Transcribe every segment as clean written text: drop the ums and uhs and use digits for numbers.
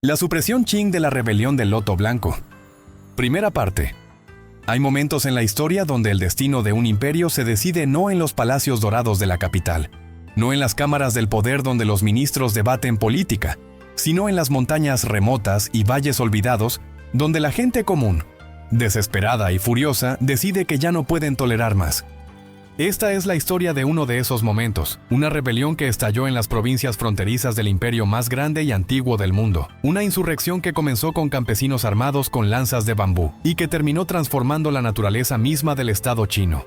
La supresión Qing de la rebelión del Loto Blanco. Primera parte. Hay momentos en la historia donde el destino de un imperio se decide no en los palacios dorados de la capital, no en las cámaras del poder donde los ministros debaten política, sino en las montañas remotas y valles olvidados donde la gente común, desesperada y furiosa, decide que ya no pueden tolerar más. Esta es la historia de uno de esos momentos, una rebelión que estalló en las provincias fronterizas del imperio más grande y antiguo del mundo, una insurrección que comenzó con campesinos armados con lanzas de bambú y que terminó transformando la naturaleza misma del Estado chino.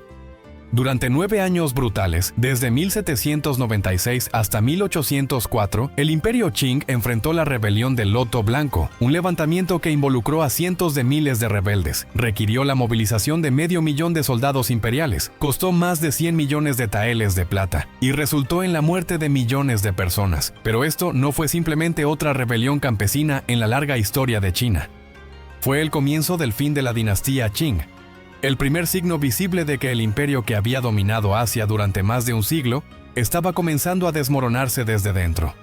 Durante 9 años brutales, desde 1796 hasta 1804, el Imperio Qing enfrentó la rebelión del Loto Blanco, un levantamiento que involucró a cientos de miles de rebeldes, requirió la movilización de 500.000 de soldados imperiales, costó más de 100 millones de taeles de plata, y resultó en la muerte de millones de personas. Pero esto no fue simplemente otra rebelión campesina en la larga historia de China. Fue el comienzo del fin de la dinastía Qing. El primer signo visible de que el imperio que había dominado Asia durante más de un siglo estaba comenzando a desmoronarse desde dentro.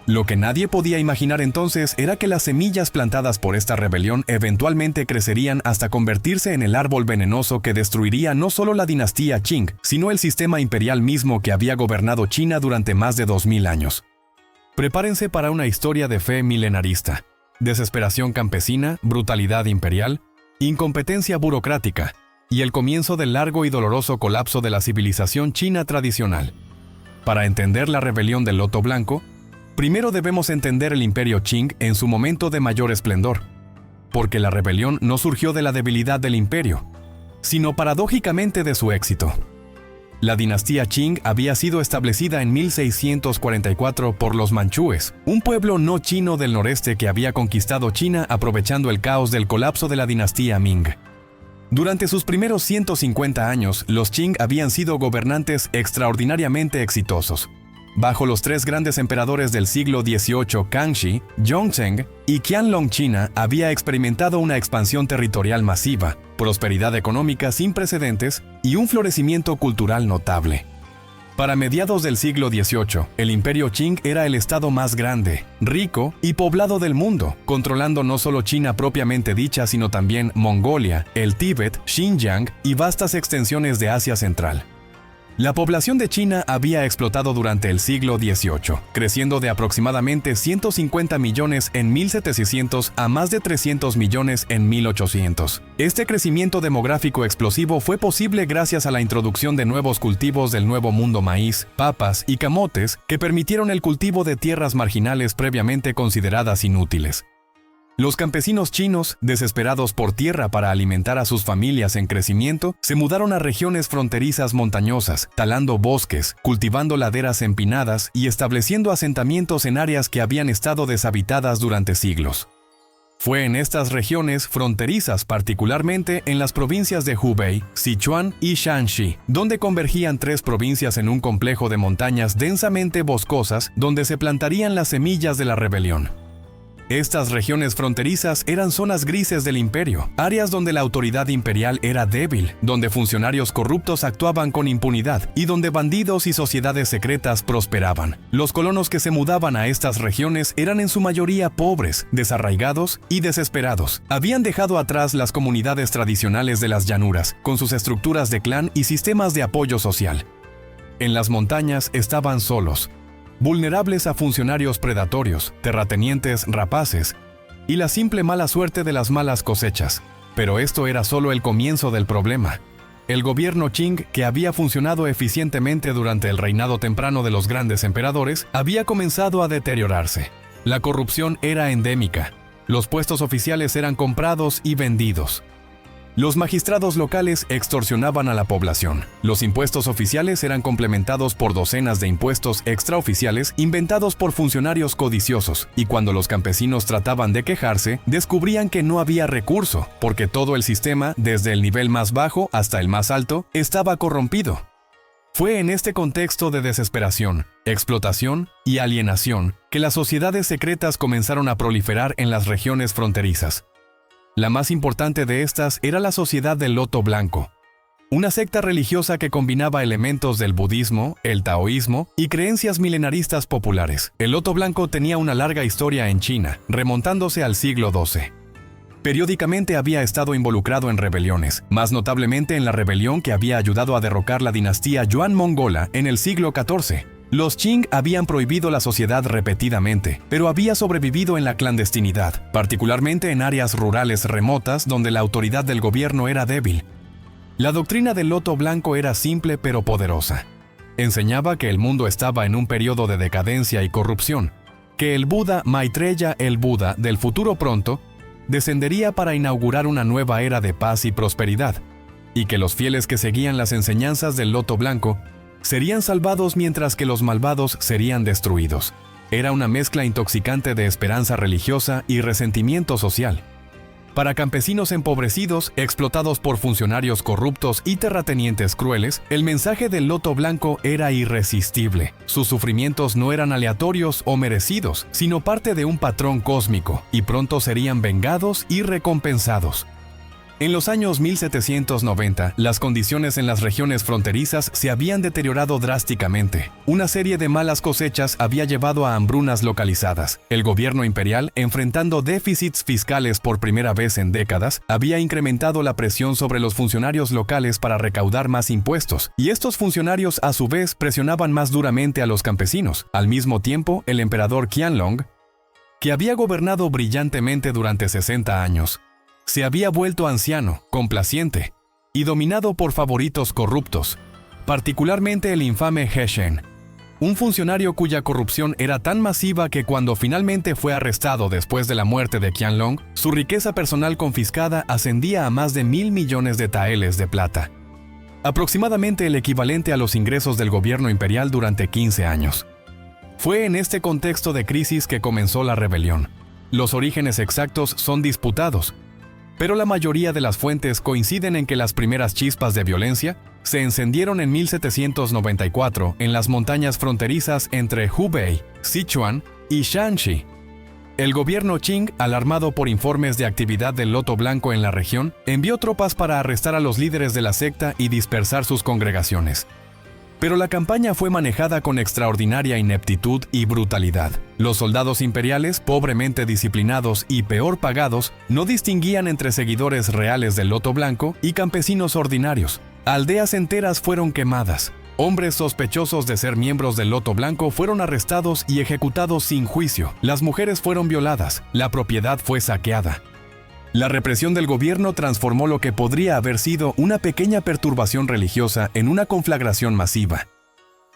Lo que nadie podía imaginar entonces era que las semillas plantadas por esta rebelión eventualmente crecerían hasta convertirse en el árbol venenoso que destruiría no solo la dinastía Qing, sino el sistema imperial mismo que había gobernado China durante más de 2000 años. Prepárense para una historia de fe milenarista, desesperación campesina, brutalidad imperial, incompetencia burocrática y el comienzo del largo y doloroso colapso de la civilización china tradicional. Para entender la rebelión del Loto Blanco, primero debemos entender el imperio Qing en su momento de mayor esplendor, porque la rebelión no surgió de la debilidad del imperio, sino paradójicamente de su éxito. La dinastía Qing había sido establecida en 1644 por los manchúes, un pueblo no chino del noreste que había conquistado China aprovechando el caos del colapso de la dinastía Ming. Durante sus primeros 150 años, los Qing habían sido gobernantes extraordinariamente exitosos. Bajo los 3 grandes emperadores del siglo XVIII, Kangxi, Yongzheng y Qianlong, China había experimentado una expansión territorial masiva, prosperidad económica sin precedentes y un florecimiento cultural notable. Para mediados del siglo XVIII, el imperio Qing era el estado más grande, rico y poblado del mundo, controlando no solo China propiamente dicha, sino también Mongolia, el Tíbet, Xinjiang y vastas extensiones de Asia Central. La población de China había explotado durante el siglo XVIII, creciendo de aproximadamente 150 millones en 1700 a más de 300 millones en 1800. Este crecimiento demográfico explosivo fue posible gracias a la introducción de nuevos cultivos del Nuevo Mundo: maíz, papas y camotes, que permitieron el cultivo de tierras marginales previamente consideradas inútiles. Los campesinos chinos, desesperados por tierra para alimentar a sus familias en crecimiento, se mudaron a regiones fronterizas montañosas, talando bosques, cultivando laderas empinadas y estableciendo asentamientos en áreas que habían estado deshabitadas durante siglos. Fue en estas regiones fronterizas, particularmente en las provincias de Hubei, Sichuan y Shanxi, donde convergían 3 provincias en un complejo de montañas densamente boscosas donde se plantarían las semillas de la rebelión. Estas regiones fronterizas eran zonas grises del imperio, áreas donde la autoridad imperial era débil, donde funcionarios corruptos actuaban con impunidad y donde bandidos y sociedades secretas prosperaban. Los colonos que se mudaban a estas regiones eran en su mayoría pobres, desarraigados y desesperados. Habían dejado atrás las comunidades tradicionales de las llanuras, con sus estructuras de clan y sistemas de apoyo social. En las montañas estaban solos, vulnerables a funcionarios predatorios, terratenientes rapaces y la simple mala suerte de las malas cosechas. Pero esto era solo el comienzo del problema. El gobierno Qing, que había funcionado eficientemente durante el reinado temprano de los grandes emperadores, había comenzado a deteriorarse. La corrupción era endémica. Los puestos oficiales eran comprados y vendidos. Los magistrados locales extorsionaban a la población. Los impuestos oficiales eran complementados por docenas de impuestos extraoficiales inventados por funcionarios codiciosos, y cuando los campesinos trataban de quejarse, descubrían que no había recurso, porque todo el sistema, desde el nivel más bajo hasta el más alto, estaba corrompido. Fue en este contexto de desesperación, explotación y alienación que las sociedades secretas comenzaron a proliferar en las regiones fronterizas. La más importante de estas era la Sociedad del Loto Blanco. una secta religiosa que combinaba elementos del budismo, el taoísmo y creencias milenaristas populares. El Loto Blanco tenía una larga historia en China, remontándose al siglo XII. Periódicamente había estado involucrado en rebeliones, más notablemente en la rebelión que había ayudado a derrocar la dinastía Yuan mongola en el siglo XIV. Los Qing habían prohibido la sociedad repetidamente, pero había sobrevivido en la clandestinidad, particularmente en áreas rurales remotas donde la autoridad del gobierno era débil. La doctrina del Loto Blanco era simple pero poderosa. Enseñaba que el mundo estaba en un periodo de decadencia y corrupción, que el Buda Maitreya, el Buda del futuro pronto, descendería para inaugurar una nueva era de paz y prosperidad, y que los fieles que seguían las enseñanzas del Loto Blanco serían salvados mientras que los malvados serían destruidos. Era una mezcla intoxicante de esperanza religiosa y resentimiento social. Para campesinos empobrecidos, explotados por funcionarios corruptos y terratenientes crueles, el mensaje del Loto Blanco era irresistible. Sus sufrimientos no eran aleatorios o merecidos, sino parte de un patrón cósmico, y pronto serían vengados y recompensados. En los años 1790, las condiciones en las regiones fronterizas se habían deteriorado drásticamente. Una serie de malas cosechas había llevado a hambrunas localizadas. El gobierno imperial, enfrentando déficits fiscales por primera vez en décadas, había incrementado la presión sobre los funcionarios locales para recaudar más impuestos, y estos funcionarios a su vez presionaban más duramente a los campesinos. Al mismo tiempo, el emperador Qianlong, que había gobernado brillantemente durante 60 años, se había vuelto anciano, complaciente y dominado por favoritos corruptos, particularmente el infame He Shen, un funcionario cuya corrupción era tan masiva que cuando finalmente fue arrestado después de la muerte de Qianlong, su riqueza personal confiscada ascendía a más de 1.000 millones de taeles de plata, aproximadamente el equivalente a los ingresos del gobierno imperial durante 15 años. Fue en este contexto de crisis que comenzó la rebelión. Los orígenes exactos son disputados, pero la mayoría de las fuentes coinciden en que las primeras chispas de violencia se encendieron en 1794 en las montañas fronterizas entre Hubei, Sichuan y Shanxi. El gobierno Qing, alarmado por informes de actividad del Loto Blanco en la región, envió tropas para arrestar a los líderes de la secta y dispersar sus congregaciones. Pero la campaña fue manejada con extraordinaria ineptitud y brutalidad. Los soldados imperiales, pobremente disciplinados y peor pagados, no distinguían entre seguidores reales del Loto Blanco y campesinos ordinarios. Aldeas enteras fueron quemadas. Hombres sospechosos de ser miembros del Loto Blanco fueron arrestados y ejecutados sin juicio. Las mujeres fueron violadas. La propiedad fue saqueada. La represión del gobierno transformó lo que podría haber sido una pequeña perturbación religiosa en una conflagración masiva.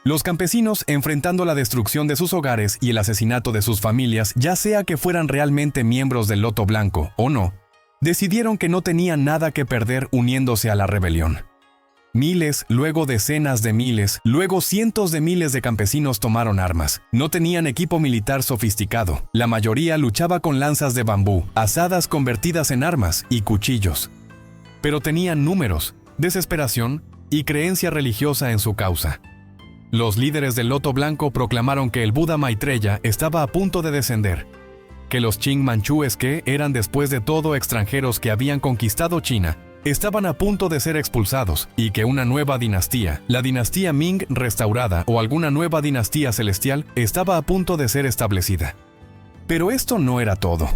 Los campesinos, enfrentando la destrucción de sus hogares y el asesinato de sus familias, ya sea que fueran realmente miembros del Loto Blanco o no, decidieron que no tenían nada que perder uniéndose a la rebelión. Miles, luego decenas de miles, luego cientos de miles de campesinos tomaron armas. No tenían equipo militar sofisticado. La mayoría luchaba con lanzas de bambú, azadas convertidas en armas y cuchillos. Pero tenían números, desesperación y creencia religiosa en su causa. Los líderes del Loto Blanco proclamaron que el Buda Maitreya estaba a punto de descender, que los Qing manchúes, que eran después de todo extranjeros que habían conquistado China, estaban a punto de ser expulsados y que una nueva dinastía, la dinastía Ming restaurada o alguna nueva dinastía celestial, estaba a punto de ser establecida. Pero esto no era todo.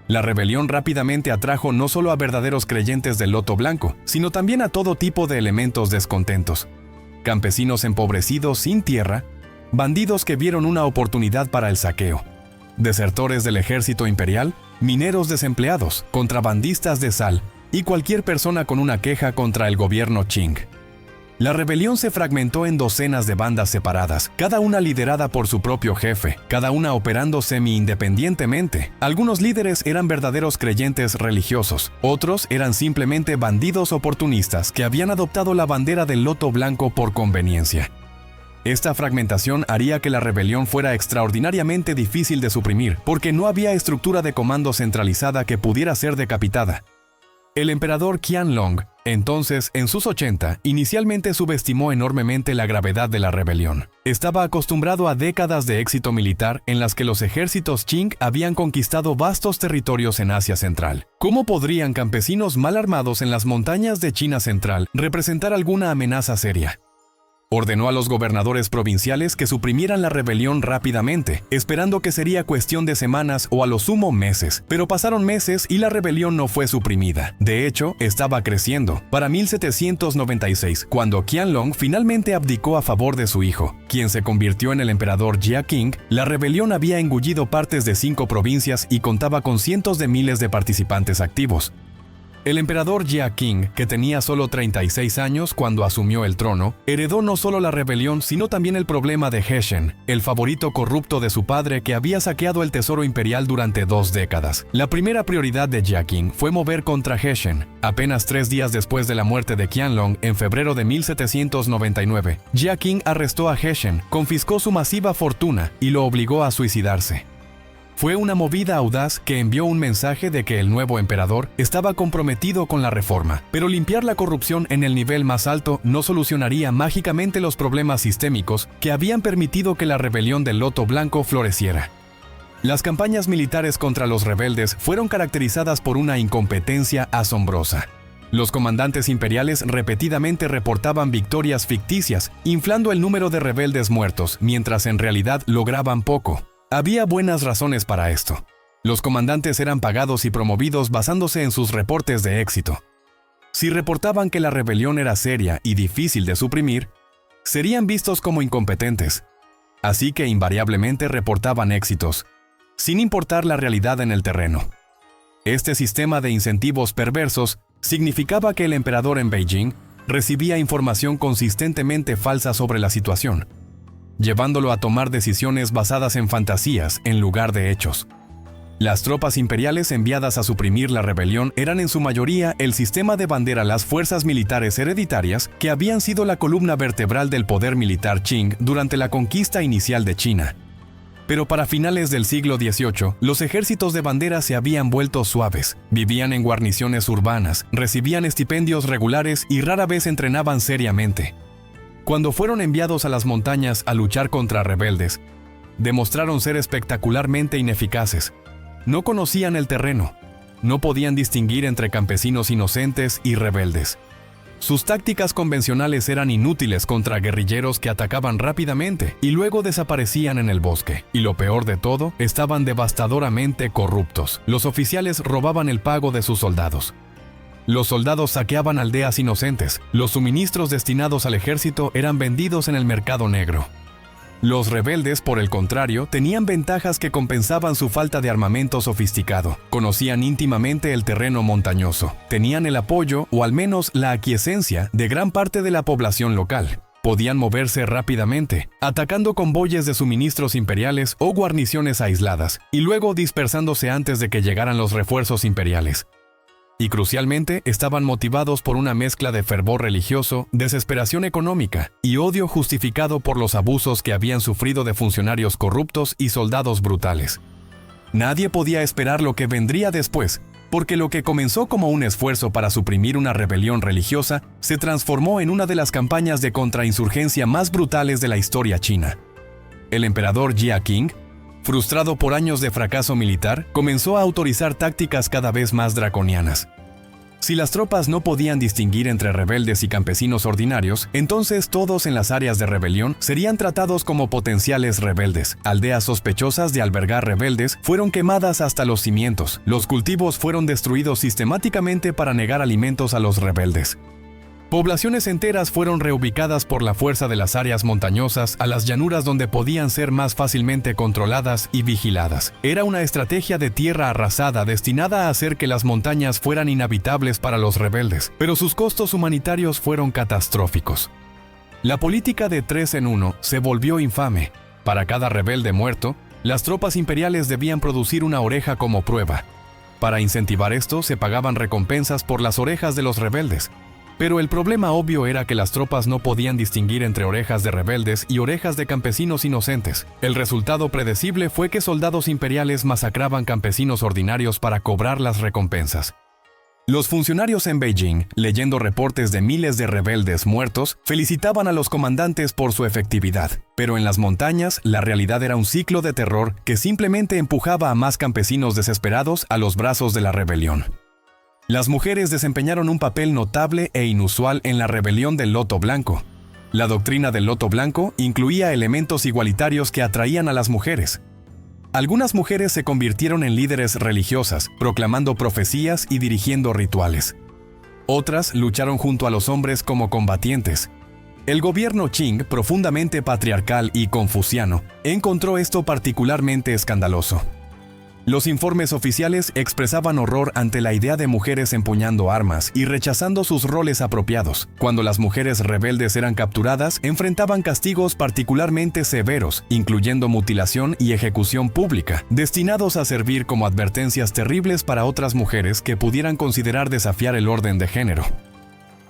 La rebelión rápidamente atrajo no solo a verdaderos creyentes del Loto Blanco, sino también a todo tipo de elementos descontentos. Campesinos empobrecidos sin tierra, bandidos que vieron una oportunidad para el saqueo, desertores del ejército imperial, mineros desempleados, contrabandistas de sal, y cualquier persona con una queja contra el gobierno Qing. La rebelión se fragmentó en docenas de bandas separadas, cada una liderada por su propio jefe, cada una operando semi-independientemente. Algunos líderes eran verdaderos creyentes religiosos, otros eran simplemente bandidos oportunistas que habían adoptado la bandera del Loto Blanco por conveniencia. Esta fragmentación haría que la rebelión fuera extraordinariamente difícil de suprimir, porque no había estructura de comando centralizada que pudiera ser decapitada. El emperador Qianlong, entonces en sus 80, inicialmente subestimó enormemente la gravedad de la rebelión. Estaba acostumbrado a décadas de éxito militar en las que los ejércitos Qing habían conquistado vastos territorios en Asia Central. ¿Cómo podrían campesinos mal armados en las montañas de China Central representar alguna amenaza seria? Ordenó a los gobernadores provinciales que suprimieran la rebelión rápidamente, esperando que sería cuestión de semanas o a lo sumo meses. Pero pasaron meses y la rebelión no fue suprimida. De hecho, estaba creciendo. Para 1796, cuando Qianlong finalmente abdicó a favor de su hijo, quien se convirtió en el emperador Jia Qing, la rebelión había engullido partes de 5 provincias y contaba con cientos de miles de participantes activos. El emperador Jia Qing, que tenía solo 36 años cuando asumió el trono, heredó no solo la rebelión sino también el problema de He Shen, el favorito corrupto de su padre que había saqueado el tesoro imperial durante 2 décadas. La primera prioridad de Jia Qing fue mover contra He Shen. Apenas 3 días después de la muerte de Qianlong, en febrero de 1799, Jia Qing arrestó a He Shen, confiscó su masiva fortuna y lo obligó a suicidarse. Fue una movida audaz que envió un mensaje de que el nuevo emperador estaba comprometido con la reforma, pero limpiar la corrupción en el nivel más alto no solucionaría mágicamente los problemas sistémicos que habían permitido que la rebelión del Loto Blanco floreciera. Las campañas militares contra los rebeldes fueron caracterizadas por una incompetencia asombrosa. Los comandantes imperiales repetidamente reportaban victorias ficticias, inflando el número de rebeldes muertos, mientras en realidad lograban poco. Había buenas razones para esto. Los comandantes eran pagados y promovidos basándose en sus reportes de éxito. Si reportaban que la rebelión era seria y difícil de suprimir, serían vistos como incompetentes. Así que invariablemente reportaban éxitos, sin importar la realidad en el terreno. Este sistema de incentivos perversos significaba que el emperador en Beijing recibía información consistentemente falsa sobre la situación, llevándolo a tomar decisiones basadas en fantasías en lugar de hechos. Las tropas imperiales enviadas a suprimir la rebelión eran en su mayoría el sistema de bandera, las fuerzas militares hereditarias que habían sido la columna vertebral del poder militar Qing durante la conquista inicial de China. Pero para finales del siglo XVIII, los ejércitos de bandera se habían vuelto suaves, vivían en guarniciones urbanas, recibían estipendios regulares y rara vez entrenaban seriamente. Cuando fueron enviados a las montañas a luchar contra rebeldes, demostraron ser espectacularmente ineficaces. No conocían el terreno, no podían distinguir entre campesinos inocentes y rebeldes. Sus tácticas convencionales eran inútiles contra guerrilleros que atacaban rápidamente y luego desaparecían en el bosque. Y lo peor de todo, estaban devastadoramente corruptos. Los oficiales robaban el pago de sus soldados. Los soldados saqueaban aldeas inocentes. Los suministros destinados al ejército eran vendidos en el mercado negro. Los rebeldes, por el contrario, tenían ventajas que compensaban su falta de armamento sofisticado. Conocían íntimamente el terreno montañoso. Tenían el apoyo, o al menos la aquiescencia, de gran parte de la población local. Podían moverse rápidamente, atacando convoyes de suministros imperiales o guarniciones aisladas, y luego dispersándose antes de que llegaran los refuerzos imperiales. Y crucialmente, estaban motivados por una mezcla de fervor religioso, desesperación económica y odio justificado por los abusos que habían sufrido de funcionarios corruptos y soldados brutales. Nadie podía esperar lo que vendría después, porque lo que comenzó como un esfuerzo para suprimir una rebelión religiosa se transformó en una de las campañas de contrainsurgencia más brutales de la historia china. El emperador Jia Qing, frustrado por años de fracaso militar, comenzó a autorizar tácticas cada vez más draconianas. Si las tropas no podían distinguir entre rebeldes y campesinos ordinarios, entonces todos en las áreas de rebelión serían tratados como potenciales rebeldes. Aldeas sospechosas de albergar rebeldes fueron quemadas hasta los cimientos. Los cultivos fueron destruidos sistemáticamente para negar alimentos a los rebeldes. Poblaciones enteras fueron reubicadas por la fuerza de las áreas montañosas a las llanuras donde podían ser más fácilmente controladas y vigiladas. Era una estrategia de tierra arrasada destinada a hacer que las montañas fueran inhabitables para los rebeldes, pero sus costos humanitarios fueron catastróficos. La política de 3 en 1 se volvió infame. Para cada rebelde muerto, las tropas imperiales debían producir una oreja como prueba. Para incentivar esto, se pagaban recompensas por las orejas de los rebeldes. Pero el problema obvio era que las tropas no podían distinguir entre orejas de rebeldes y orejas de campesinos inocentes. El resultado predecible fue que soldados imperiales masacraban campesinos ordinarios para cobrar las recompensas. Los funcionarios en Beijing, leyendo reportes de miles de rebeldes muertos, felicitaban a los comandantes por su efectividad. Pero en las montañas, la realidad era un ciclo de terror que simplemente empujaba a más campesinos desesperados a los brazos de la rebelión. Las mujeres desempeñaron un papel notable e inusual en la rebelión del Loto Blanco. La doctrina del Loto Blanco incluía elementos igualitarios que atraían a las mujeres. Algunas mujeres se convirtieron en líderes religiosas, proclamando profecías y dirigiendo rituales. Otras lucharon junto a los hombres como combatientes. El gobierno Qing, profundamente patriarcal y confuciano, encontró esto particularmente escandaloso. Los informes oficiales expresaban horror ante la idea de mujeres empuñando armas y rechazando sus roles apropiados. Cuando las mujeres rebeldes eran capturadas, enfrentaban castigos particularmente severos, incluyendo mutilación y ejecución pública, destinados a servir como advertencias terribles para otras mujeres que pudieran considerar desafiar el orden de género.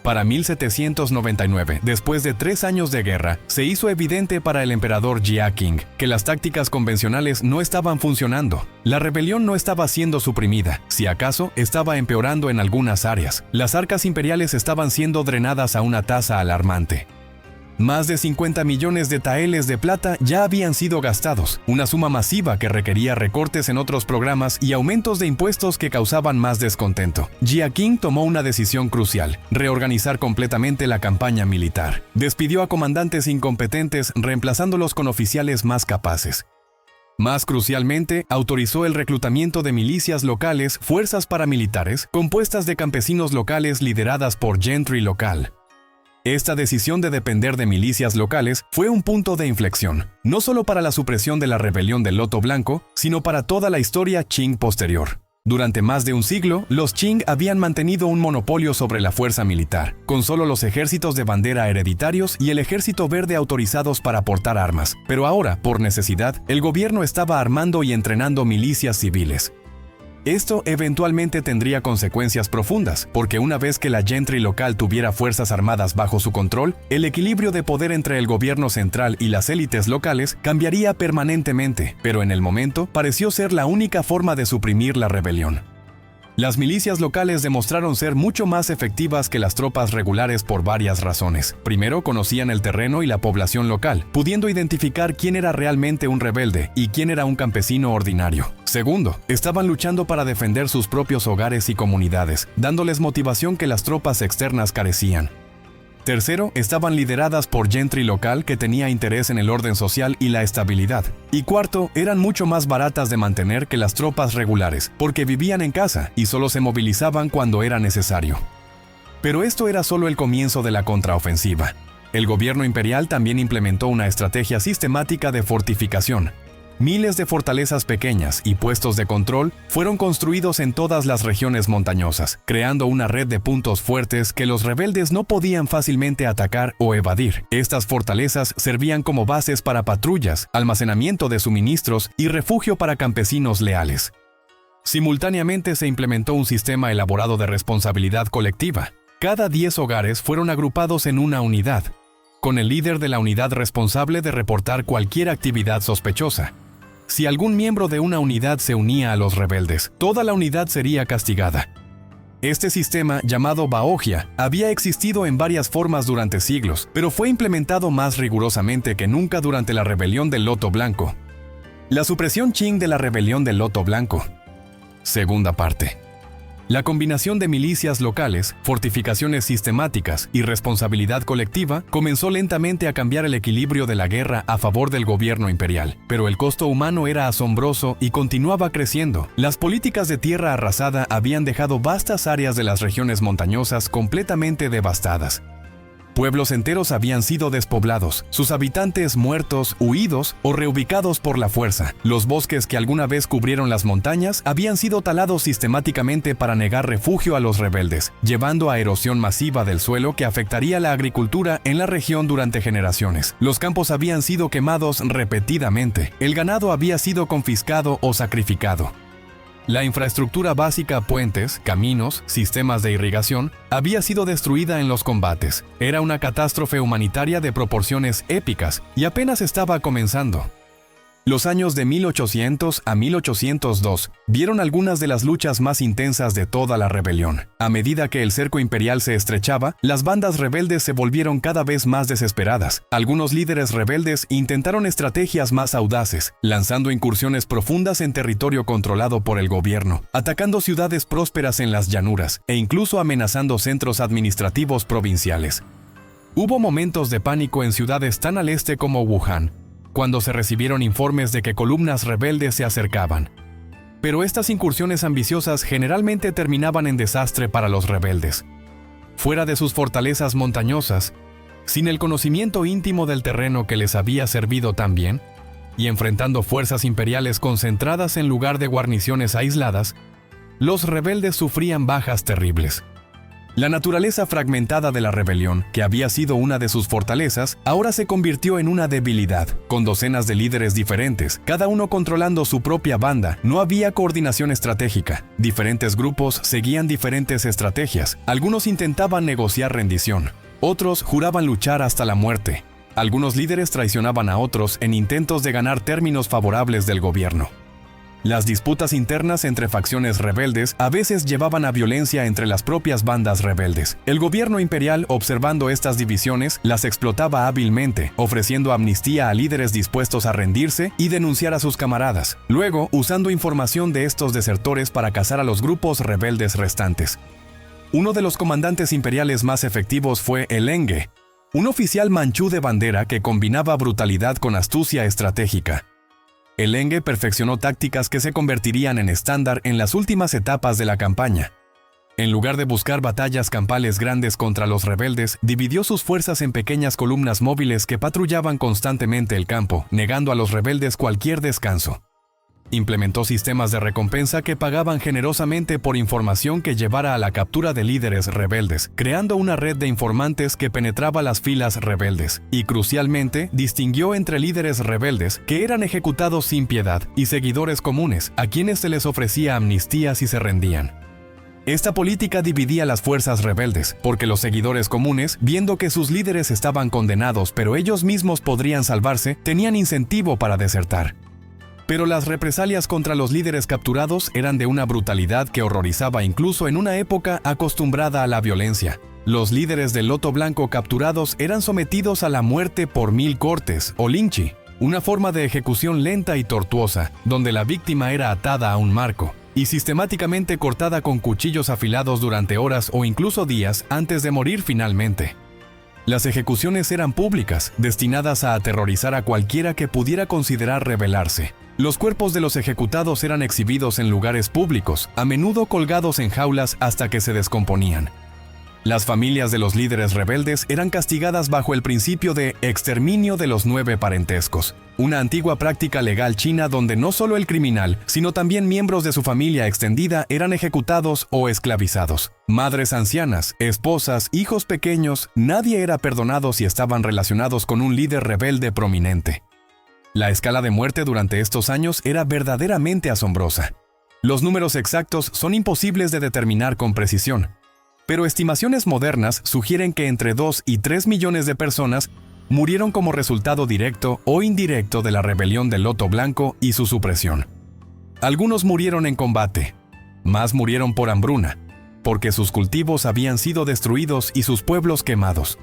Para 1799, después de 3 años de guerra, se hizo evidente para el emperador Jia Qing que las tácticas convencionales no estaban funcionando. La rebelión no estaba siendo suprimida, si acaso estaba empeorando en algunas áreas. Las arcas imperiales estaban siendo drenadas a una tasa alarmante. Más de 50 millones de taeles de plata ya habían sido gastados, una suma masiva que requería recortes en otros programas y aumentos de impuestos que causaban más descontento. Jia Qing tomó una decisión crucial: reorganizar completamente la campaña militar. Despidió a comandantes incompetentes, reemplazándolos con oficiales más capaces. Más crucialmente, autorizó el reclutamiento de milicias locales, fuerzas paramilitares, compuestas de campesinos locales lideradas por gentry local. Esta decisión de depender de milicias locales fue un punto de inflexión, no solo para la supresión de la rebelión del Loto Blanco, sino para toda la historia Qing posterior. Durante más de un siglo, los Qing habían mantenido un monopolio sobre la fuerza militar, con solo los ejércitos de bandera hereditarios y el ejército verde autorizados para portar armas. Pero ahora, por necesidad, el gobierno estaba armando y entrenando milicias civiles. Esto eventualmente tendría consecuencias profundas, porque una vez que la gentry local tuviera fuerzas armadas bajo su control, el equilibrio de poder entre el gobierno central y las élites locales cambiaría permanentemente, pero en el momento pareció ser la única forma de suprimir la rebelión. Las milicias locales demostraron ser mucho más efectivas que las tropas regulares por varias razones. Primero, conocían el terreno y la población local, pudiendo identificar quién era realmente un rebelde y quién era un campesino ordinario. Segundo, estaban luchando para defender sus propios hogares y comunidades, dándoles motivación que las tropas externas carecían. Tercero, estaban lideradas por gentry local que tenía interés en el orden social y la estabilidad. Y cuarto, eran mucho más baratas de mantener que las tropas regulares, porque vivían en casa y solo se movilizaban cuando era necesario. Pero esto era solo el comienzo de la contraofensiva. El gobierno imperial también implementó una estrategia sistemática de fortificación. Miles de fortalezas pequeñas y puestos de control fueron construidos en todas las regiones montañosas, creando una red de puntos fuertes que los rebeldes no podían fácilmente atacar o evadir. Estas fortalezas servían como bases para patrullas, almacenamiento de suministros y refugio para campesinos leales. Simultáneamente se implementó un sistema elaborado de responsabilidad colectiva. Cada 10 hogares fueron agrupados en una unidad, con el líder de la unidad responsable de reportar cualquier actividad sospechosa. Si algún miembro de una unidad se unía a los rebeldes, toda la unidad sería castigada. Este sistema, llamado Baogia, había existido en varias formas durante siglos, pero fue implementado más rigurosamente que nunca durante la rebelión del Loto Blanco. La supresión Qing de la rebelión del Loto Blanco. Segunda parte. La combinación de milicias locales, fortificaciones sistemáticas y responsabilidad colectiva comenzó lentamente a cambiar el equilibrio de la guerra a favor del gobierno imperial. Pero el costo humano era asombroso y continuaba creciendo. Las políticas de tierra arrasada habían dejado vastas áreas de las regiones montañosas completamente devastadas. Pueblos enteros habían sido despoblados, sus habitantes muertos, huidos o reubicados por la fuerza. Los bosques que alguna vez cubrieron las montañas habían sido talados sistemáticamente para negar refugio a los rebeldes, llevando a erosión masiva del suelo que afectaría la agricultura en la región durante generaciones. Los campos habían sido quemados repetidamente, el ganado había sido confiscado o sacrificado. La infraestructura básica, puentes, caminos, sistemas de irrigación, había sido destruida en los combates. Era una catástrofe humanitaria de proporciones épicas y apenas estaba comenzando. Los años de 1800 a 1802 vieron algunas de las luchas más intensas de toda la rebelión. A medida que el cerco imperial se estrechaba, las bandas rebeldes se volvieron cada vez más desesperadas. Algunos líderes rebeldes intentaron estrategias más audaces, lanzando incursiones profundas en territorio controlado por el gobierno, atacando ciudades prósperas en las llanuras e incluso amenazando centros administrativos provinciales. Hubo momentos de pánico en ciudades tan al este como Wuhan, cuando se recibieron informes de que columnas rebeldes se acercaban. Pero estas incursiones ambiciosas generalmente terminaban en desastre para los rebeldes. Fuera de sus fortalezas montañosas, sin el conocimiento íntimo del terreno que les había servido tan bien, y enfrentando fuerzas imperiales concentradas en lugar de guarniciones aisladas, los rebeldes sufrían bajas terribles. La naturaleza fragmentada de la rebelión, que había sido una de sus fortalezas, ahora se convirtió en una debilidad, con docenas de líderes diferentes, cada uno controlando su propia banda. No había coordinación estratégica. Diferentes grupos seguían diferentes estrategias. Algunos intentaban negociar rendición, otros juraban luchar hasta la muerte. Algunos líderes traicionaban a otros en intentos de ganar términos favorables del gobierno. Las disputas internas entre facciones rebeldes a veces llevaban a violencia entre las propias bandas rebeldes. El gobierno imperial, observando estas divisiones, las explotaba hábilmente, ofreciendo amnistía a líderes dispuestos a rendirse y denunciar a sus camaradas, luego usando información de estos desertores para cazar a los grupos rebeldes restantes. Uno de los comandantes imperiales más efectivos fue el Enge, un oficial manchú de bandera que combinaba brutalidad con astucia estratégica. El Enge perfeccionó tácticas que se convertirían en estándar en las últimas etapas de la campaña. En lugar de buscar batallas campales grandes contra los rebeldes, dividió sus fuerzas en pequeñas columnas móviles que patrullaban constantemente el campo, negando a los rebeldes cualquier descanso. Implementó sistemas de recompensa que pagaban generosamente por información que llevara a la captura de líderes rebeldes, creando una red de informantes que penetraba las filas rebeldes. Y crucialmente, distinguió entre líderes rebeldes que eran ejecutados sin piedad y seguidores comunes, a quienes se les ofrecía amnistía si se rendían. Esta política dividía las fuerzas rebeldes, porque los seguidores comunes, viendo que sus líderes estaban condenados pero ellos mismos podrían salvarse, tenían incentivo para desertar. Pero las represalias contra los líderes capturados eran de una brutalidad que horrorizaba incluso en una época acostumbrada a la violencia. Los líderes del Loto Blanco capturados eran sometidos a la muerte por 1000 cortes o linchi, una forma de ejecución lenta y tortuosa, donde la víctima era atada a un marco y sistemáticamente cortada con cuchillos afilados durante horas o incluso días antes de morir finalmente. Las ejecuciones eran públicas, destinadas a aterrorizar a cualquiera que pudiera considerar rebelarse. Los cuerpos de los ejecutados eran exhibidos en lugares públicos, a menudo colgados en jaulas hasta que se descomponían. Las familias de los líderes rebeldes eran castigadas bajo el principio de exterminio de los 9 parentescos, una antigua práctica legal china donde no solo el criminal, sino también miembros de su familia extendida eran ejecutados o esclavizados. Madres ancianas, esposas, hijos pequeños, nadie era perdonado si estaban relacionados con un líder rebelde prominente. La escala de muerte durante estos años era verdaderamente asombrosa. Los números exactos son imposibles de determinar con precisión, pero estimaciones modernas sugieren que entre 2 y 3 millones de personas murieron como resultado directo o indirecto de la rebelión del Loto Blanco y su supresión. Algunos murieron en combate, más murieron por hambruna, porque sus cultivos habían sido destruidos y sus pueblos quemados.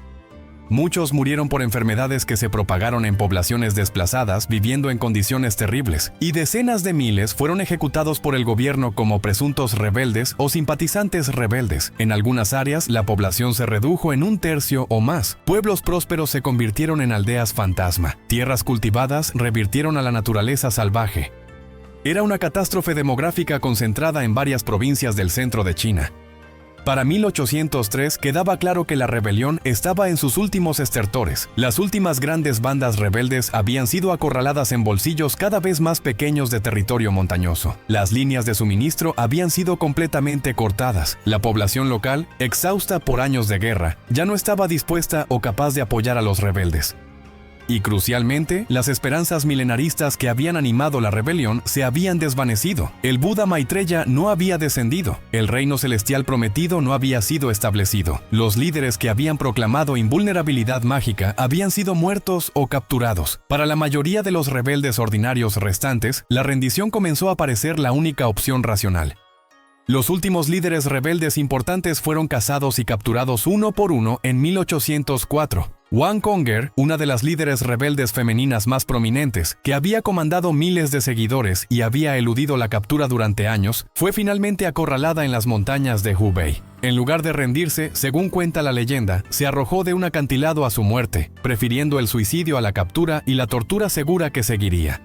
Muchos murieron por enfermedades que se propagaron en poblaciones desplazadas viviendo en condiciones terribles, y decenas de miles fueron ejecutados por el gobierno como presuntos rebeldes o simpatizantes rebeldes. En algunas áreas, la población se redujo en 1/3 o más. Pueblos prósperos se convirtieron en aldeas fantasma. Tierras cultivadas revirtieron a la naturaleza salvaje. Era una catástrofe demográfica concentrada en varias provincias del centro de China. Para 1803 quedaba claro que la rebelión estaba en sus últimos estertores. Las últimas grandes bandas rebeldes habían sido acorraladas en bolsillos cada vez más pequeños de territorio montañoso. Las líneas de suministro habían sido completamente cortadas. La población local, exhausta por años de guerra, ya no estaba dispuesta o capaz de apoyar a los rebeldes. Y crucialmente, las esperanzas milenaristas que habían animado la rebelión se habían desvanecido. El Buda Maitreya no había descendido. El reino celestial prometido no había sido establecido. Los líderes que habían proclamado invulnerabilidad mágica habían sido muertos o capturados. Para la mayoría de los rebeldes ordinarios restantes, la rendición comenzó a parecer la única opción racional. Los últimos líderes rebeldes importantes fueron cazados y capturados uno por uno en 1804. Wang Conger, una de las líderes rebeldes femeninas más prominentes, que había comandado miles de seguidores y había eludido la captura durante años, fue finalmente acorralada en las montañas de Hubei. En lugar de rendirse, según cuenta la leyenda, se arrojó de un acantilado a su muerte, prefiriendo el suicidio a la captura y la tortura segura que seguiría.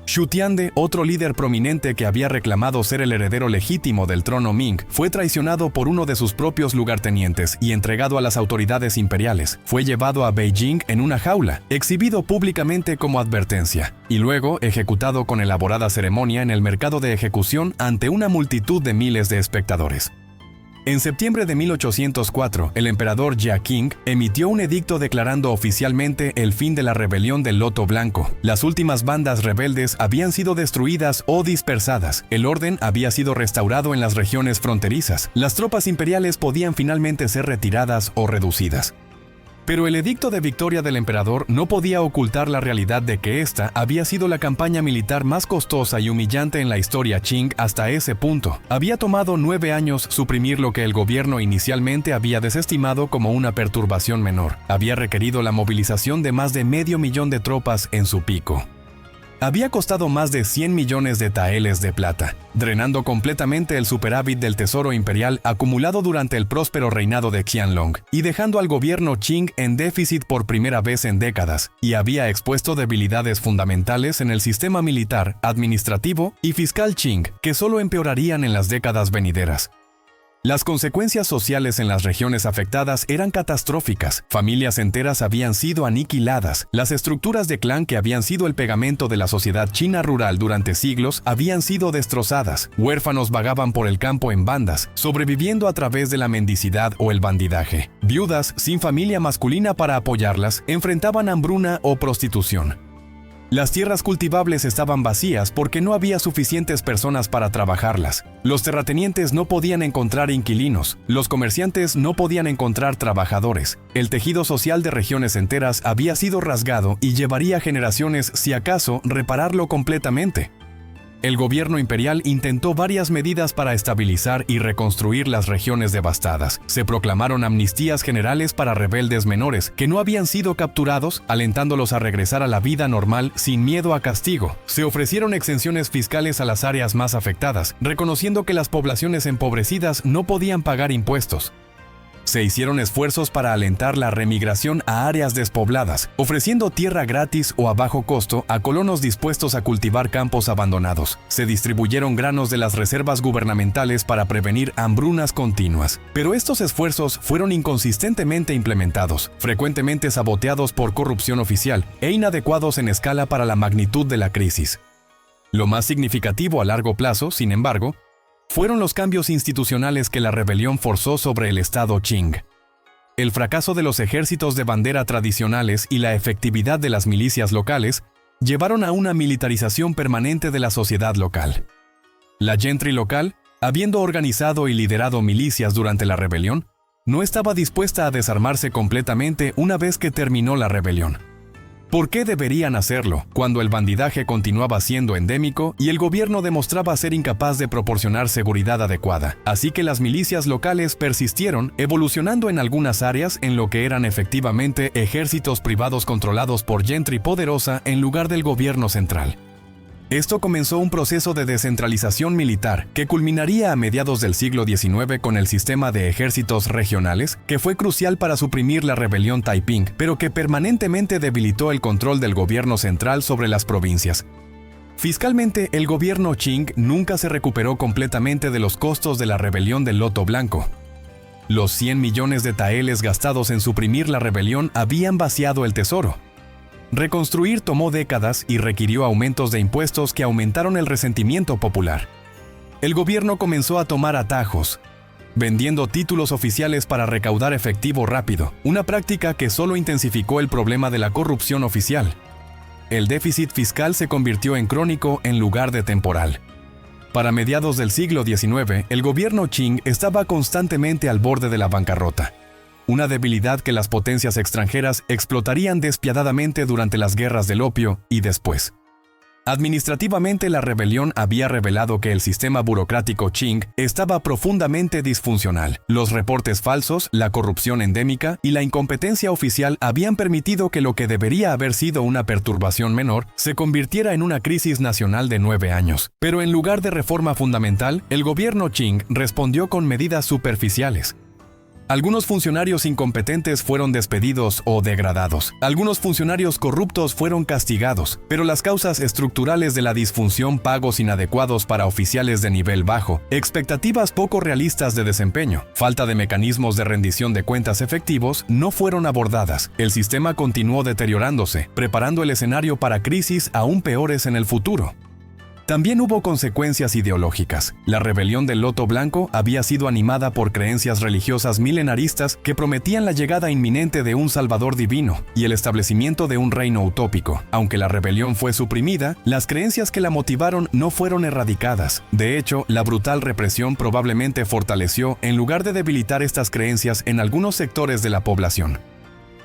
Xu Tiande, otro líder prominente que había reclamado ser el heredero legítimo del trono Ming, fue traicionado por uno de sus propios lugartenientes y entregado a las autoridades imperiales. Fue llevado a Beijing en una jaula, exhibido públicamente como advertencia, y luego ejecutado con elaborada ceremonia en el mercado de ejecución ante una multitud de miles de espectadores. En septiembre de 1804, el emperador Jia Qing emitió un edicto declarando oficialmente el fin de la rebelión del Loto Blanco. Las últimas bandas rebeldes habían sido destruidas o dispersadas. El orden había sido restaurado en las regiones fronterizas. Las tropas imperiales podían finalmente ser retiradas o reducidas. Pero el edicto de victoria del emperador no podía ocultar la realidad de que esta había sido la campaña militar más costosa y humillante en la historia Qing hasta ese punto. Había tomado 9 años suprimir lo que el gobierno inicialmente había desestimado como una perturbación menor. Había requerido la movilización de más de 500,000 de tropas en su pico. Había costado más de 100 millones de taeles de plata, drenando completamente el superávit del tesoro imperial acumulado durante el próspero reinado de Qianlong, y dejando al gobierno Qing en déficit por primera vez en décadas, y había expuesto debilidades fundamentales en el sistema militar, administrativo y fiscal Qing, que solo empeorarían en las décadas venideras. Las consecuencias sociales en las regiones afectadas eran catastróficas. Familias enteras habían sido aniquiladas. Las estructuras de clan que habían sido el pegamento de la sociedad china rural durante siglos habían sido destrozadas. Huérfanos vagaban por el campo en bandas, sobreviviendo a través de la mendicidad o el bandidaje. Viudas, sin familia masculina para apoyarlas, enfrentaban hambruna o prostitución. Las tierras cultivables estaban vacías porque no había suficientes personas para trabajarlas. Los terratenientes no podían encontrar inquilinos. Los comerciantes no podían encontrar trabajadores. El tejido social de regiones enteras había sido rasgado y llevaría generaciones, si acaso, repararlo completamente. El gobierno imperial intentó varias medidas para estabilizar y reconstruir las regiones devastadas. Se proclamaron amnistías generales para rebeldes menores que no habían sido capturados, alentándolos a regresar a la vida normal sin miedo a castigo. Se ofrecieron exenciones fiscales a las áreas más afectadas, reconociendo que las poblaciones empobrecidas no podían pagar impuestos. Se hicieron esfuerzos para alentar la remigración a áreas despobladas, ofreciendo tierra gratis o a bajo costo a colonos dispuestos a cultivar campos abandonados. Se distribuyeron granos de las reservas gubernamentales para prevenir hambrunas continuas. Pero estos esfuerzos fueron inconsistentemente implementados, frecuentemente saboteados por corrupción oficial e inadecuados en escala para la magnitud de la crisis. Lo más significativo a largo plazo, sin embargo, fueron los cambios institucionales que la rebelión forzó sobre el Estado Qing. El fracaso de los ejércitos de bandera tradicionales y la efectividad de las milicias locales llevaron a una militarización permanente de la sociedad local. La gentry local, habiendo organizado y liderado milicias durante la rebelión, no estaba dispuesta a desarmarse completamente una vez que terminó la rebelión. ¿Por qué deberían hacerlo cuando el bandidaje continuaba siendo endémico y el gobierno demostraba ser incapaz de proporcionar seguridad adecuada? Así que las milicias locales persistieron, evolucionando en algunas áreas en lo que eran efectivamente ejércitos privados controlados por gentry poderosa en lugar del gobierno central. Esto comenzó un proceso de descentralización militar que culminaría a mediados del siglo XIX con el sistema de ejércitos regionales, que fue crucial para suprimir la rebelión Taiping, pero que permanentemente debilitó el control del gobierno central sobre las provincias. Fiscalmente, el gobierno Qing nunca se recuperó completamente de los costos de la rebelión del Loto Blanco. Los 100 millones de taeles gastados en suprimir la rebelión habían vaciado el tesoro. Reconstruir tomó décadas y requirió aumentos de impuestos que aumentaron el resentimiento popular. El gobierno comenzó a tomar atajos. vendiendo títulos oficiales para recaudar efectivo rápido, una práctica que solo intensificó el problema de la corrupción oficial. El déficit fiscal se convirtió en crónico en lugar de temporal. Para mediados del siglo XIX, el gobierno Qing estaba constantemente al borde de la bancarrota, una debilidad que las potencias extranjeras explotarían despiadadamente durante las guerras del opio y después. Administrativamente, la rebelión había revelado que el sistema burocrático Qing estaba profundamente disfuncional. Los reportes falsos, la corrupción endémica y la incompetencia oficial habían permitido que lo que debería haber sido una perturbación menor se convirtiera en una crisis nacional de 9 años. Pero en lugar de reforma fundamental, el gobierno Qing respondió con medidas superficiales. Algunos funcionarios incompetentes fueron despedidos o degradados. Algunos funcionarios corruptos fueron castigados, pero las causas estructurales de la disfunción, pagos inadecuados para oficiales de nivel bajo, expectativas poco realistas de desempeño, falta de mecanismos de rendición de cuentas efectivos, no fueron abordadas. El sistema continuó deteriorándose, preparando el escenario para crisis aún peores en el futuro. También hubo consecuencias ideológicas. La rebelión del Loto Blanco había sido animada por creencias religiosas milenaristas que prometían la llegada inminente de un Salvador divino y el establecimiento de un reino utópico. Aunque la rebelión fue suprimida, las creencias que la motivaron no fueron erradicadas. De hecho, la brutal represión probablemente fortaleció en lugar de debilitar estas creencias en algunos sectores de la población.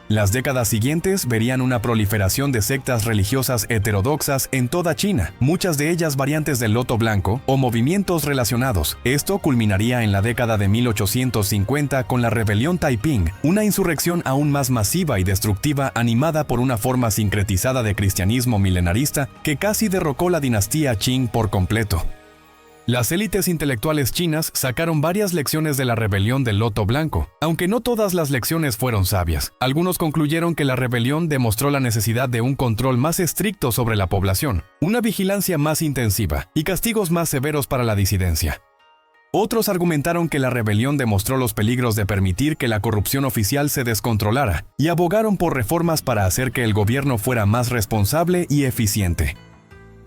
Las décadas siguientes verían una proliferación de sectas religiosas heterodoxas en toda China, muchas de ellas variantes del Loto Blanco o movimientos relacionados. Esto culminaría en la década de 1850 con la rebelión Taiping, una insurrección aún más masiva y destructiva animada por una forma sincretizada de cristianismo milenarista que casi derrocó la dinastía Qing por completo. Las élites intelectuales chinas sacaron varias lecciones de la rebelión del Loto Blanco, aunque no todas las lecciones fueron sabias. Algunos concluyeron que la rebelión demostró la necesidad de un control más estricto sobre la población, una vigilancia más intensiva y castigos más severos para la disidencia. Otros argumentaron que la rebelión demostró los peligros de permitir que la corrupción oficial se descontrolara y abogaron por reformas para hacer que el gobierno fuera más responsable y eficiente.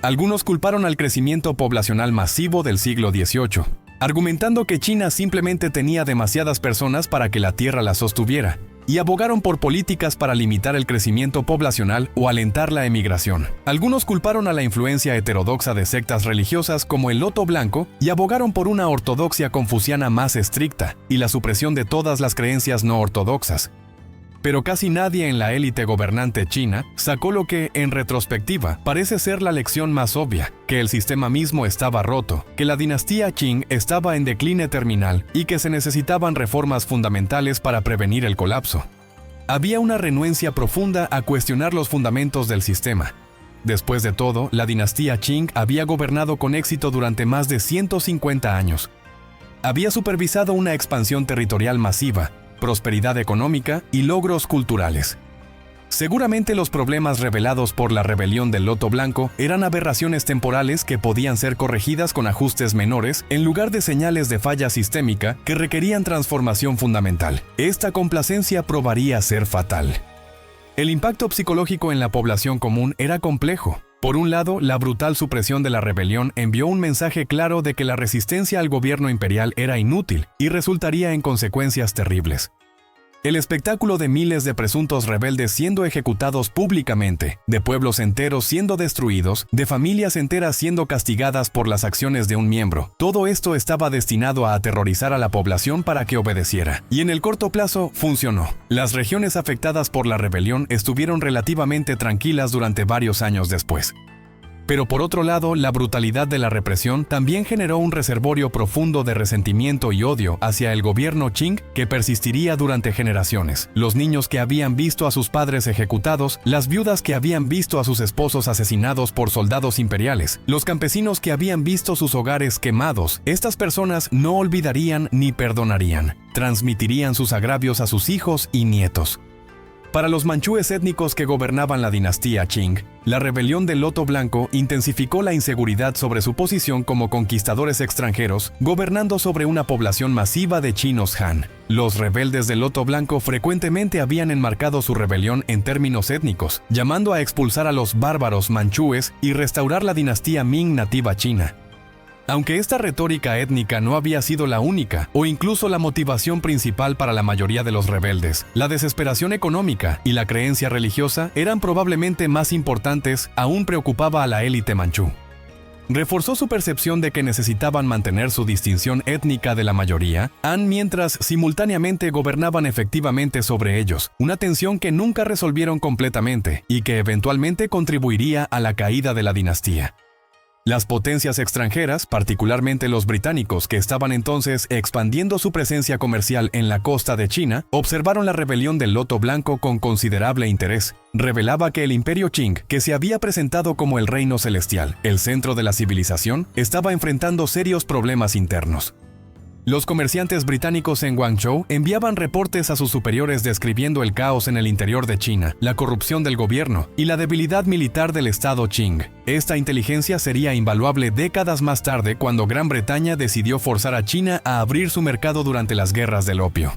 Algunos culparon al crecimiento poblacional masivo del siglo XVIII, argumentando que China simplemente tenía demasiadas personas para que la tierra la sostuviera, y abogaron por políticas para limitar el crecimiento poblacional o alentar la emigración. Algunos culparon a la influencia heterodoxa de sectas religiosas como el Loto Blanco y abogaron por una ortodoxia confuciana más estricta y la supresión de todas las creencias no ortodoxas. Pero casi nadie en la élite gobernante china sacó lo que, en retrospectiva, parece ser la lección más obvia, que el sistema mismo estaba roto, que la dinastía Qing estaba en decline terminal y que se necesitaban reformas fundamentales para prevenir el colapso. Había una renuencia profunda a cuestionar los fundamentos del sistema. Después de todo, la dinastía Qing había gobernado con éxito durante más de 150 años. Había supervisado una expansión territorial masiva, prosperidad económica y logros culturales. Seguramente los problemas revelados por la rebelión del Loto Blanco eran aberraciones temporales que podían ser corregidas con ajustes menores en lugar de señales de falla sistémica que requerían transformación fundamental. Esta complacencia probaría ser fatal. El impacto psicológico en la población común era complejo. Por un lado, la brutal supresión de la rebelión envió un mensaje claro de que la resistencia al gobierno imperial era inútil y resultaría en consecuencias terribles. El espectáculo de miles de presuntos rebeldes siendo ejecutados públicamente, de pueblos enteros siendo destruidos, de familias enteras siendo castigadas por las acciones de un miembro, todo esto estaba destinado a aterrorizar a la población para que obedeciera. Y en el corto plazo, funcionó. Las regiones afectadas por la rebelión estuvieron relativamente tranquilas durante varios años después. Pero por otro lado, la brutalidad de la represión también generó un reservorio profundo de resentimiento y odio hacia el gobierno Qing que persistiría durante generaciones. Los niños que habían visto a sus padres ejecutados, las viudas que habían visto a sus esposos asesinados por soldados imperiales, los campesinos que habían visto sus hogares quemados, estas personas no olvidarían ni perdonarían. Transmitirían sus agravios a sus hijos y nietos. Para los manchúes étnicos que gobernaban la dinastía Qing, la rebelión del Loto Blanco intensificó la inseguridad sobre su posición como conquistadores extranjeros, gobernando sobre una población masiva de chinos Han. Los rebeldes del Loto Blanco frecuentemente habían enmarcado su rebelión en términos étnicos, llamando a expulsar a los bárbaros manchúes y restaurar la dinastía Ming nativa china. Aunque esta retórica étnica no había sido la única, o incluso la motivación principal para la mayoría de los rebeldes, la desesperación económica y la creencia religiosa eran probablemente más importantes, aún preocupaba a la élite manchú. Reforzó su percepción de que necesitaban mantener su distinción étnica de la mayoría, mientras simultáneamente gobernaban efectivamente sobre ellos, una tensión que nunca resolvieron completamente y que eventualmente contribuiría a la caída de la dinastía. Las potencias extranjeras, particularmente los británicos que estaban entonces expandiendo su presencia comercial en la costa de China, observaron la rebelión del Loto Blanco con considerable interés. Revelaba que el imperio Qing, que se había presentado como el reino celestial, el centro de la civilización, estaba enfrentando serios problemas internos. Los comerciantes británicos en Guangzhou enviaban reportes a sus superiores describiendo el caos en el interior de China, la corrupción del gobierno y la debilidad militar del Estado Qing. Esta inteligencia sería invaluable décadas más tarde cuando Gran Bretaña decidió forzar a China a abrir su mercado durante las guerras del opio.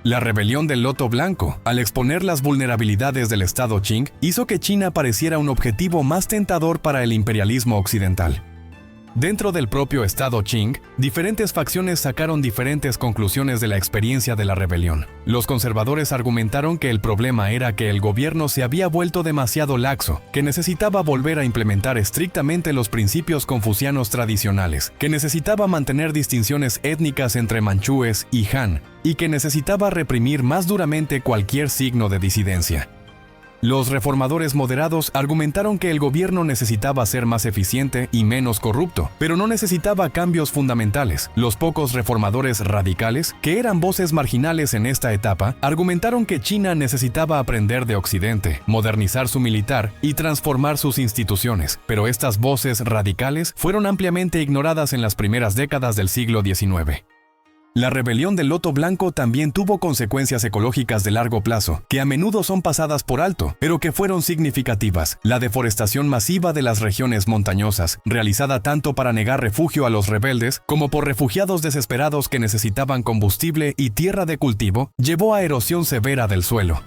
La rebelión del Loto Blanco, al exponer las vulnerabilidades del Estado Qing, hizo que China pareciera un objetivo más tentador para el imperialismo occidental. Dentro del propio Estado Qing, diferentes facciones sacaron diferentes conclusiones de la experiencia de la rebelión. Los conservadores argumentaron que el problema era que el gobierno se había vuelto demasiado laxo, que necesitaba volver a implementar estrictamente los principios confucianos tradicionales, que necesitaba mantener distinciones étnicas entre manchúes y Han, y que necesitaba reprimir más duramente cualquier signo de disidencia. Los reformadores moderados argumentaron que el gobierno necesitaba ser más eficiente y menos corrupto, pero no necesitaba cambios fundamentales. Los pocos reformadores radicales, que eran voces marginales en esta etapa, argumentaron que China necesitaba aprender de Occidente, modernizar su militar y transformar sus instituciones, pero estas voces radicales fueron ampliamente ignoradas en las primeras décadas del siglo XIX. La rebelión del Loto Blanco también tuvo consecuencias ecológicas de largo plazo, que a menudo son pasadas por alto, pero que fueron significativas. La deforestación masiva de las regiones montañosas, realizada tanto para negar refugio a los rebeldes, como por refugiados desesperados que necesitaban combustible y tierra de cultivo, llevó a erosión severa del suelo.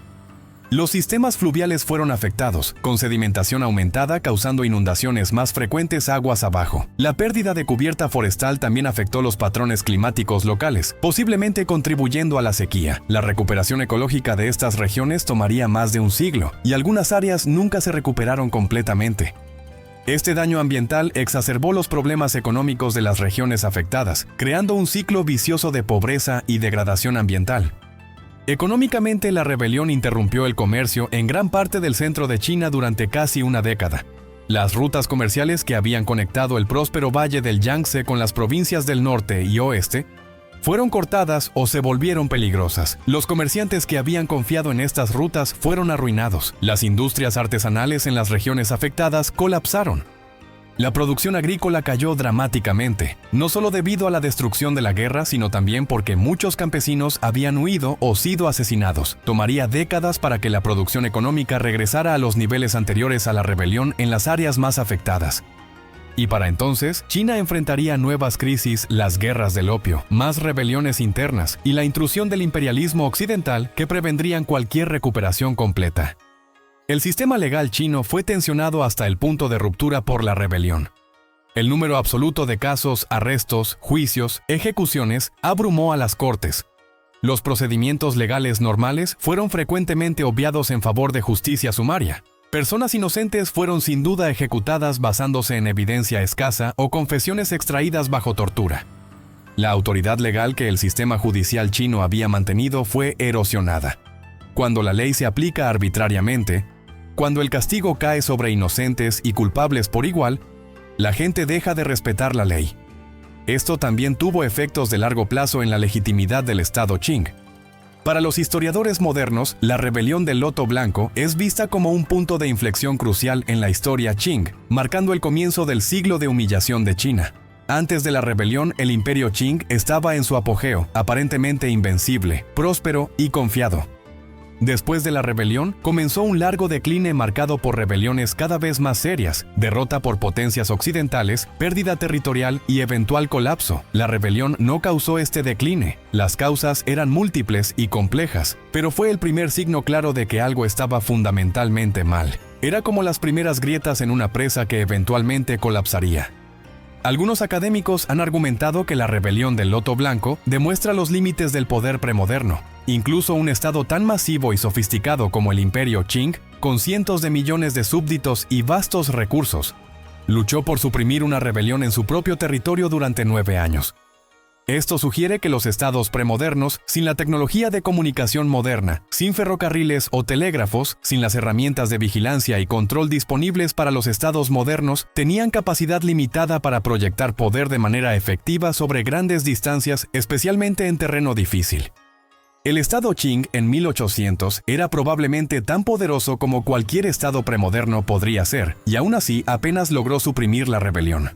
Los sistemas fluviales fueron afectados, con sedimentación aumentada causando inundaciones más frecuentes aguas abajo. La pérdida de cubierta forestal también afectó los patrones climáticos locales, posiblemente contribuyendo a la sequía. La recuperación ecológica de estas regiones tomaría más de un siglo, y algunas áreas nunca se recuperaron completamente. Este daño ambiental exacerbó los problemas económicos de las regiones afectadas, creando un ciclo vicioso de pobreza y degradación ambiental. Económicamente, la rebelión interrumpió el comercio en gran parte del centro de China durante casi una década. Las rutas comerciales que habían conectado el próspero valle del Yangtze con las provincias del norte y oeste fueron cortadas o se volvieron peligrosas. Los comerciantes que habían confiado en estas rutas fueron arruinados. Las industrias artesanales en las regiones afectadas colapsaron. La producción agrícola cayó dramáticamente, no solo debido a la destrucción de la guerra, sino también porque muchos campesinos habían huido o sido asesinados. Tomaría décadas para que la producción económica regresara a los niveles anteriores a la rebelión en las áreas más afectadas. Y para entonces, China enfrentaría nuevas crisis, las guerras del opio, más rebeliones internas y la intrusión del imperialismo occidental que prevendrían cualquier recuperación completa. El sistema legal chino fue tensionado hasta el punto de ruptura por la rebelión. El número absoluto de casos, arrestos, juicios, ejecuciones abrumó a las cortes. Los procedimientos legales normales fueron frecuentemente obviados en favor de justicia sumaria. Personas inocentes fueron sin duda ejecutadas basándose en evidencia escasa o confesiones extraídas bajo tortura. La autoridad legal que el sistema judicial chino había mantenido fue erosionada. Cuando la ley se aplica arbitrariamente, cuando el castigo cae sobre inocentes y culpables por igual, la gente deja de respetar la ley. Esto también tuvo efectos de largo plazo en la legitimidad del Estado Qing. Para los historiadores modernos, la rebelión del Loto Blanco es vista como un punto de inflexión crucial en la historia Qing, marcando el comienzo del siglo de humillación de China. Antes de la rebelión, el imperio Qing estaba en su apogeo, aparentemente invencible, próspero y confiado. Después de la rebelión, comenzó un largo decline marcado por rebeliones cada vez más serias, derrota por potencias occidentales, pérdida territorial y eventual colapso. La rebelión no causó este decline. Las causas eran múltiples y complejas, pero fue el primer signo claro de que algo estaba fundamentalmente mal. Era como las primeras grietas en una presa que eventualmente colapsaría. Algunos académicos han argumentado que la rebelión del Loto Blanco demuestra los límites del poder premoderno. Incluso un estado tan masivo y sofisticado como el Imperio Qing, con cientos de millones de súbditos y vastos recursos, luchó por suprimir una rebelión en su propio territorio durante 9 años. Esto sugiere que los estados premodernos, sin la tecnología de comunicación moderna, sin ferrocarriles o telégrafos, sin las herramientas de vigilancia y control disponibles para los estados modernos, tenían capacidad limitada para proyectar poder de manera efectiva sobre grandes distancias, especialmente en terreno difícil. El estado Qing en 1800 era probablemente tan poderoso como cualquier estado premoderno podría ser, y aún así apenas logró suprimir la rebelión.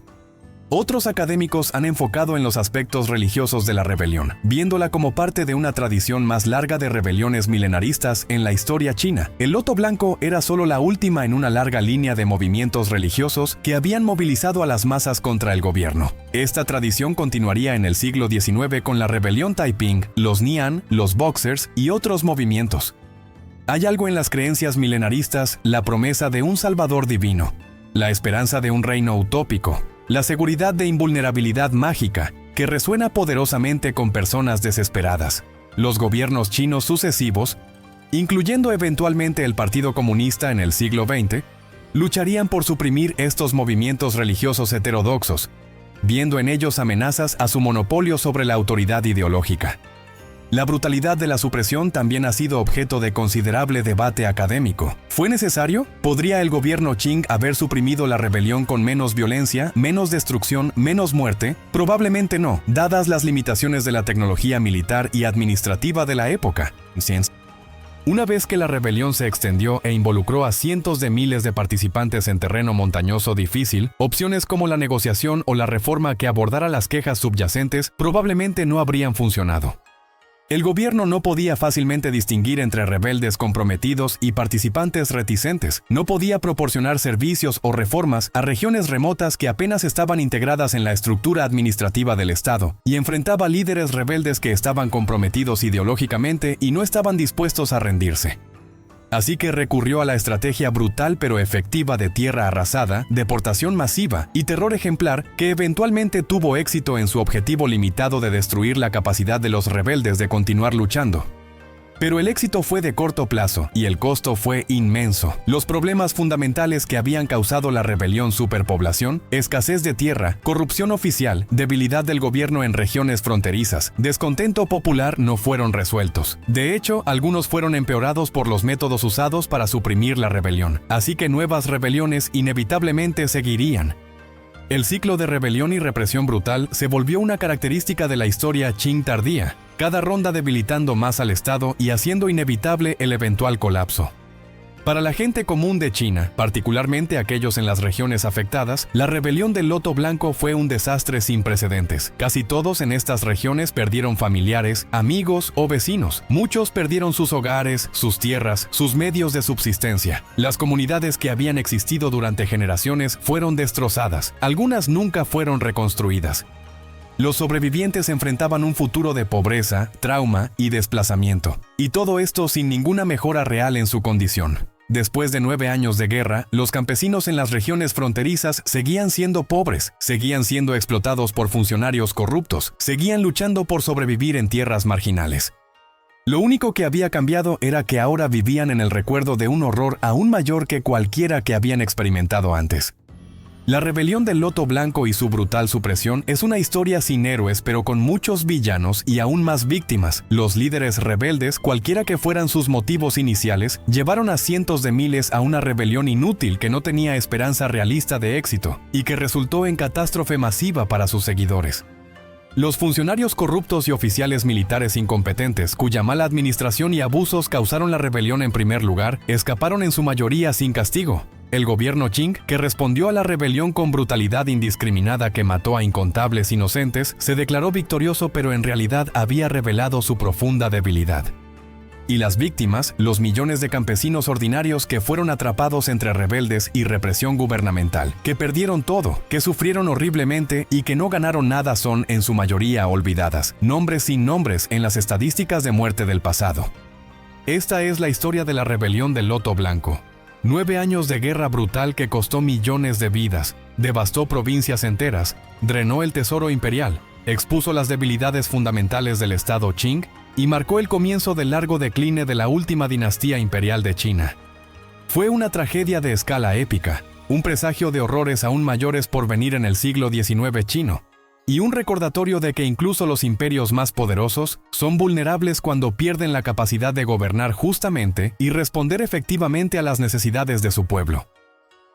Otros académicos han enfocado en los aspectos religiosos de la rebelión, viéndola como parte de una tradición más larga de rebeliones milenaristas en la historia china. El Loto Blanco era solo la última en una larga línea de movimientos religiosos que habían movilizado a las masas contra el gobierno. Esta tradición continuaría en el siglo XIX con la rebelión Taiping, los Nian, los Boxers y otros movimientos. Hay algo en las creencias milenaristas, la promesa de un salvador divino, la esperanza de un reino utópico, la seguridad de invulnerabilidad mágica, que resuena poderosamente con personas desesperadas. Los gobiernos chinos sucesivos, incluyendo eventualmente el Partido Comunista en el siglo XX, lucharían por suprimir estos movimientos religiosos heterodoxos, viendo en ellos amenazas a su monopolio sobre la autoridad ideológica. La brutalidad de la supresión también ha sido objeto de considerable debate académico. ¿Fue necesario? ¿Podría el gobierno Qing haber suprimido la rebelión con menos violencia, menos destrucción, menos muerte? Probablemente no, dadas las limitaciones de la tecnología militar y administrativa de la época. Una vez que la rebelión se extendió e involucró a cientos de miles de participantes en terreno montañoso difícil, opciones como la negociación o la reforma que abordara las quejas subyacentes probablemente no habrían funcionado. El gobierno no podía fácilmente distinguir entre rebeldes comprometidos y participantes reticentes. No podía proporcionar servicios o reformas a regiones remotas que apenas estaban integradas en la estructura administrativa del Estado, y enfrentaba líderes rebeldes que estaban comprometidos ideológicamente y no estaban dispuestos a rendirse. Así que recurrió a la estrategia brutal pero efectiva de tierra arrasada, deportación masiva y terror ejemplar que eventualmente tuvo éxito en su objetivo limitado de destruir la capacidad de los rebeldes de continuar luchando. Pero el éxito fue de corto plazo y el costo fue inmenso. Los problemas fundamentales que habían causado la rebelión: superpoblación, escasez de tierra, corrupción oficial, debilidad del gobierno en regiones fronterizas, descontento popular, no fueron resueltos. De hecho, algunos fueron empeorados por los métodos usados para suprimir la rebelión. Así que nuevas rebeliones inevitablemente seguirían. El ciclo de rebelión y represión brutal se volvió una característica de la historia Qing tardía, cada ronda debilitando más al Estado y haciendo inevitable el eventual colapso. Para la gente común de China, particularmente aquellos en las regiones afectadas, la rebelión del Loto Blanco fue un desastre sin precedentes. Casi todos en estas regiones perdieron familiares, amigos o vecinos. Muchos perdieron sus hogares, sus tierras, sus medios de subsistencia. Las comunidades que habían existido durante generaciones fueron destrozadas. Algunas nunca fueron reconstruidas. Los sobrevivientes enfrentaban un futuro de pobreza, trauma y desplazamiento. Y todo esto sin ninguna mejora real en su condición. Después de 9 años de guerra, los campesinos en las regiones fronterizas seguían siendo pobres, seguían siendo explotados por funcionarios corruptos, seguían luchando por sobrevivir en tierras marginales. Lo único que había cambiado era que ahora vivían en el recuerdo de un horror aún mayor que cualquiera que habían experimentado antes. La rebelión del Loto Blanco y su brutal supresión es una historia sin héroes, pero con muchos villanos y aún más víctimas. Los líderes rebeldes, cualquiera que fueran sus motivos iniciales, llevaron a cientos de miles a una rebelión inútil que no tenía esperanza realista de éxito y que resultó en catástrofe masiva para sus seguidores. Los funcionarios corruptos y oficiales militares incompetentes, cuya mala administración y abusos causaron la rebelión en primer lugar, escaparon en su mayoría sin castigo. El gobierno Qing, que respondió a la rebelión con brutalidad indiscriminada que mató a incontables inocentes, se declaró victorioso, pero en realidad había revelado su profunda debilidad. Y las víctimas, los millones de campesinos ordinarios que fueron atrapados entre rebeldes y represión gubernamental, que perdieron todo, que sufrieron horriblemente y que no ganaron nada, son en su mayoría olvidadas, nombres sin nombres en las estadísticas de muerte del pasado. Esta es la historia de la rebelión del Loto Blanco. 9 años de guerra brutal que costó millones de vidas, devastó provincias enteras, drenó el tesoro imperial, expuso las debilidades fundamentales del Estado Qing y marcó el comienzo del largo decline de la última dinastía imperial de China. Fue una tragedia de escala épica, un presagio de horrores aún mayores por venir en el siglo XIX chino, y un recordatorio de que incluso los imperios más poderosos son vulnerables cuando pierden la capacidad de gobernar justamente y responder efectivamente a las necesidades de su pueblo.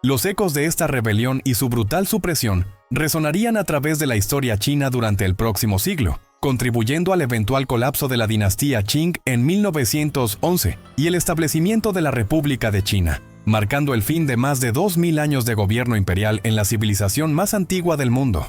Los ecos de esta rebelión y su brutal supresión resonarían a través de la historia china durante el próximo siglo, contribuyendo al eventual colapso de la dinastía Qing en 1911 y el establecimiento de la República de China, marcando el fin de más de 2000 años de gobierno imperial en la civilización más antigua del mundo.